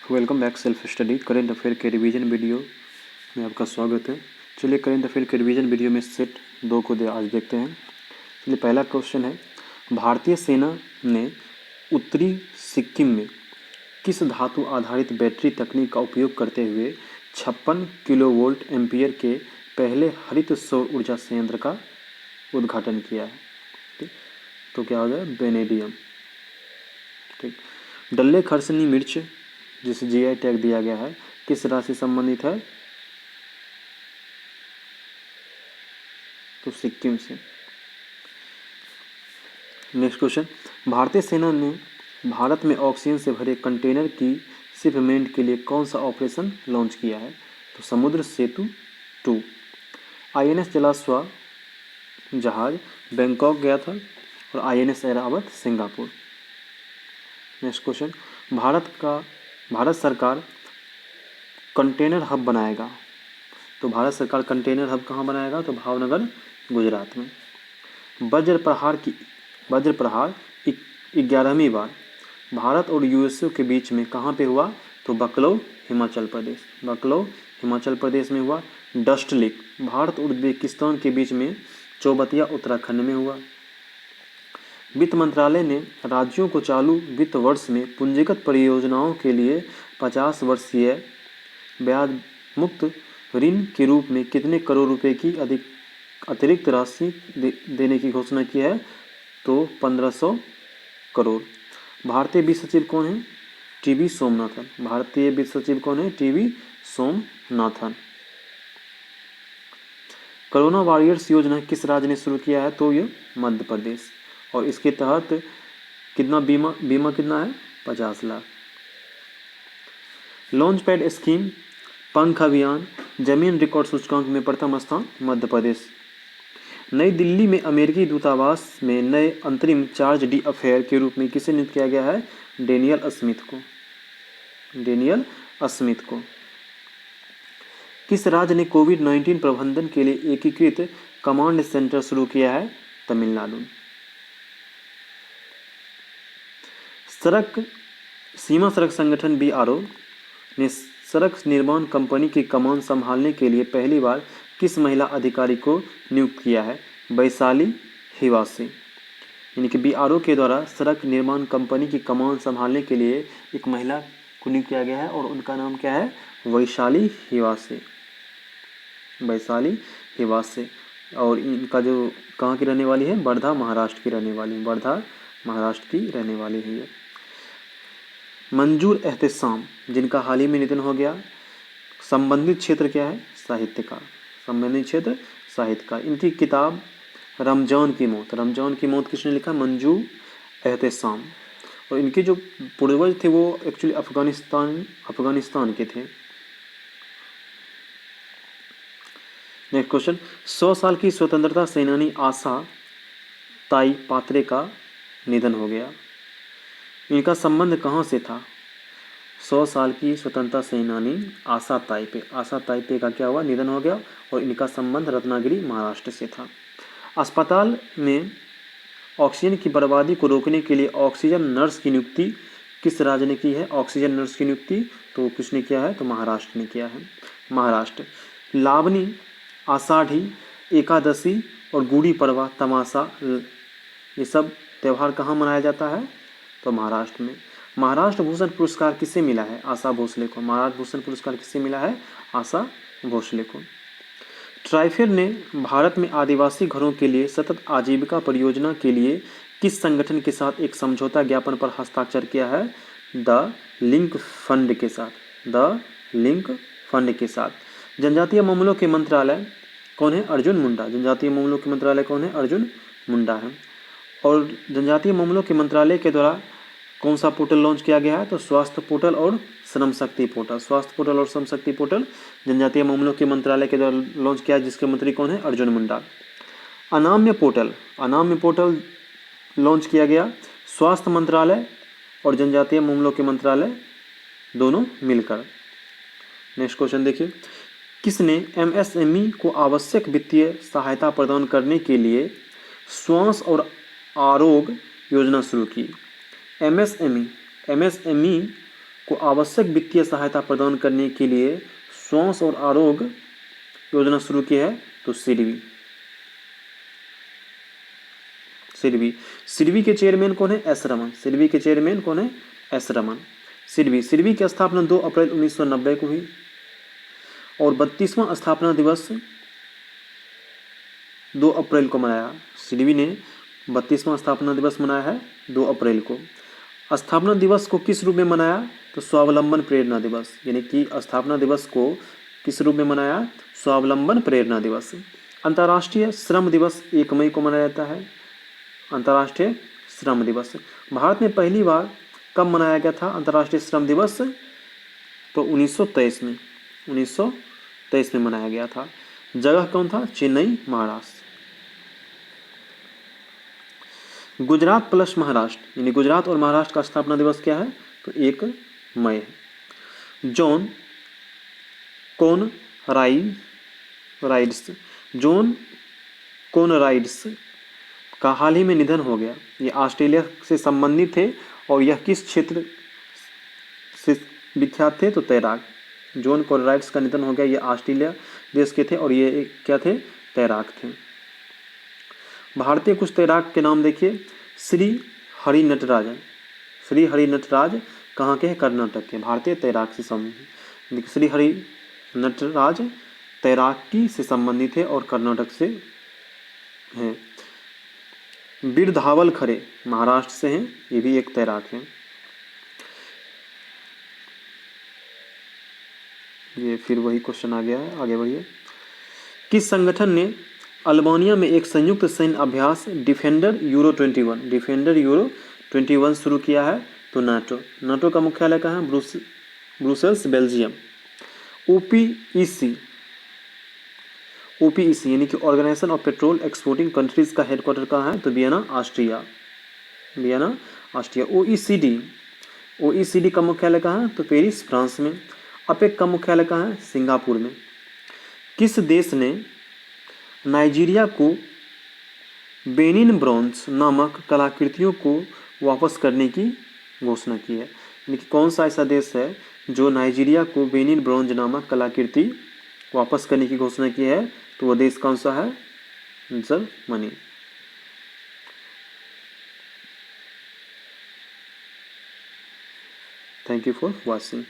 Welcome back self study current affair के revision video में आपका स्वागत है। चलिए करेंट अफेयर के रिवीजन वीडियो में सेट 2 को आज देखते हैं। चलिए पहला क्वेश्चन है, भारतीय सेना ने उत्तरी सिक्किम में किस धातु आधारित बैटरी तकनीक का उपयोग करते हुए 56 किलोवोल्ट एम्पीयर के पहले हरित सौर ऊर्जा संयंत्र का उद्घाटन किया है? ठीक, तो क्या हो जाए, वेनेडियम। ठीक, डल्ले खरसनी मिर्च जिसे जीआई टैग दिया गया है किस राज्य से संबंधित है? तो सिक्किम से। नेक्स्ट क्वेश्चन, भारतीय सेना ने भारत में ऑक्सीजन से भरे कंटेनर की शिपमेंट के लिए कौन सा ऑपरेशन लॉन्च किया है? तो समुद्र सेतु 2। आईएनएस जलाश्वा जहाज बैंकॉक गया था और INS Airavat Singapore. Next question, Bharat सरकार कंटेनर हब बनाएगा। तो भारत सरकार कंटेनर हब कहाँ बनाएगा? तो भावनगर गुजरात में। वज्र प्रहार 11वीं बार भारत और यूएसए के बीच में कहाँ पे हुआ? तो बकलौ हिमाचल प्रदेश में हुआ। डस्ट लेक भारत और उज्बेकिस्तान के बीच में चौबतिया उत्तराखंड में हुआ। वित्त मंत्रालय ने राज्यों को चालू वित्त वर्ष में पूंजीगत परियोजनाओं के लिए 50 वर्षीय ब्याज मुक्त ऋण के रूप में कितने करोड़ रुपए की अतिरिक्त राशि देने की घोषणा की है? तो 1500 करोड़। भारतीय वित्त सचिव कौन है? टीवी सोमनाथन। कोरोना वॉरियर्स योजना किस राज्य ने शुरू किया है? तो ये मध्य प्रदेश। और इसके तहत कितना बीमा कितना है? 50 लाख। लॉन्च पैड स्कीम, पंख अभियान, जमीन रिकॉर्ड सूचकांक में प्रथम स्थान मध्य प्रदेश। नई दिल्ली में अमेरिकी दूतावास में नए अंतरिम चार्ज डी अफेयर के रूप में किसे नियुक्त किया गया है? डेनियल स्मिथ को। किस राज्य ने कोविड-19 प्रबंधन के लिए एकीकृत कमांड सेंटर शुरू किया है? तमिलनाडु। सीमा सड़क संगठन बीआरओ ने सड़क निर्माण कंपनी की कमान संभालने के लिए पहली बार किस महिला अधिकारी को नियुक्त किया है? वैशाली हिवासे। यानी कि बीआरओ के द्वारा सड़क निर्माण कंपनी की कमान संभालने के लिए एक महिला को नियुक्त किया गया है और उनका नाम क्या है? वैशाली हिवासे। और इनका जो कहाँ की रहने वाली है? वर्धा महाराष्ट्र की रहने वाली है ये। मंजूर एहतेशाम जिनका हाल ही में निधन हो गया, संबंधित क्षेत्र क्या है? साहित्यकार। इनकी किताब रमजान की मौत किसने लिखा? मंजूर एहतेशाम। और इनके जो पूर्वज थे वो एक्चुअली अफगानिस्तान के थे। नेक्स्ट क्वेश्चन, 100 साल की स्वतंत्रता सेनानी आशा ताई पात्रे का निधन हो गया। इनका संबंध कहाँ से था? 100 साल की स्वतंत्रता सेनानी आशा ताइपे का क्या हुआ? निधन हो गया और इनका संबंध रत्नागिरी महाराष्ट्र से था। अस्पताल में ऑक्सीजन की बर्बादी को रोकने के लिए ऑक्सीजन नर्स की नियुक्ति किस राज्य ने की है? ऑक्सीजन नर्स की नियुक्ति तो किसने किया है? तो महाराष्ट्र ने किया है। लावनी, आषाढ़ी एकादशी और गुड़ी पड़वा तमाशा ये सब त्यौहार कहाँ मनाया जाता है? तो महाराष्ट्र में। महाराष्ट्र भूषण पुरस्कार किसे मिला है? आशा भोसले को। महाराष्ट्र भूषण पुरस्कार किसे मिला है? आशा भोसले को। ट्राइफेड ने भारत में आदिवासी घरों के लिए सतत आजीविका परियोजना के लिए किस संगठन के साथ एक समझौता ज्ञापन पर हस्ताक्षर किया है? द लिंक फंड के साथ। जनजातीय मामलों के मंत्रालय कौन है? अर्जुन मुंडा है। और जनजातीय मामलों के मंत्रालय के द्वारा कौन सा पोर्टल लॉन्च किया गया है? तो स्वास्थ्य पोर्टल और श्रम शक्ति पोर्टल जनजातीय मामलों के मंत्रालय के द्वारा लॉन्च किया, जिसके मंत्री कौन है? अर्जुन मुंडा। अनाम्य पोर्टल लॉन्च किया गया स्वास्थ्य मंत्रालय और जनजातीय मामलों के मंत्रालय दोनों मिलकर। नेक्स्ट क्वेश्चन देखिए, किसने एमएसएमई को आवश्यक वित्तीय सहायता प्रदान करने के लिए श्वास और आरोग्य योजना शुरू की? एमएसएमई को आवश्यक वित्तीय सहायता प्रदान करने के लिए स्वास्थ्य और आरोग्य योजना शुरू की है? तो सिडबी। सिडबी के चेयरमैन कौन है? एस रमन। सिडबी के चेयरमैन कौन है? एस रमन। सिडबी की स्थापना 2 अप्रैल 1990 को हुई और 32वां स्थापना दिवस 2 अप्रैल को मनाया। सिडबी ने 32वां स्थापना दिवस मनाया है 2 अप्रैल को। स्थापना दिवस को किस रूप में मनाया? तो स्वावलंबन प्रेरणा दिवस, यानी कि स्थापना दिवस को किस रूप में मनाया? स्वावलंबन प्रेरणा दिवस। अंतर्राष्ट्रीय श्रम दिवस 1 मई को मनाया जाता है। अंतर्राष्ट्रीय श्रम दिवस भारत में पहली बार कब मनाया गया था अंतर्राष्ट्रीय श्रम दिवस? तो 1923 में 1923 में मनाया गया था। जगह कौन था? चेन्नई, महाराष्ट्र। गुजरात प्लस महाराष्ट्र यानी गुजरात और महाराष्ट्र का स्थापना दिवस क्या है? तो 1 मई है। जॉन कोनराइड्स का हाल ही में निधन हो गया। ये ऑस्ट्रेलिया से संबंधित थे और यह किस क्षेत्र से विख्यात थे? तो तैराक। जॉन कोनराइड्स का निधन हो गया। ये ऑस्ट्रेलिया देश के थे और ये क्या थे? तैराक थे। भारतीय कुछ तैराक के नाम देखिए। श्री हरि नटराज। श्री हरि नटराज कहाँ के हैं? कर्नाटक के। भारतीय तैराक से संबंधित श्री हरि नटराज तैराकी से संबंधित है और कर्नाटक से हैं। वीर धावल खरे महाराष्ट्र से हैं, ये भी एक तैराक हैं। ये फिर वही क्वेश्चन आ गया है, आगे बढ़िए। किस संगठन ने अल्बानिया में एक संयुक्त सैन्य अभ्यास डिफेंडर यूरो 21 शुरू किया है? तो नाटो। नाटो का मुख्यालय कहाँ है? Brussels, Belgium. ओपीईसी यानी कि organization of petrol exporting countries का हेडक्वार्टर कहाँ है? तो वियना, ऑस्ट्रिया। ओईसीडी का मुख्यालय कहाँ है? तो पेरिस, फ्रांस में। अपेक का मुख्यालय कहाँ है? सिंगापुर में। किस देश ने नाइजीरिया को बेनिन ब्रॉन्ज नामक कलाकृतियों को वापस करने की घोषणा की है? यानी कि कौन सा ऐसा देश है जो नाइजीरिया को बेनिन ब्रॉन्ज नामक कलाकृति वापस करने की घोषणा की है? तो वो देश कौन सा है? Germany. Thank you for watching.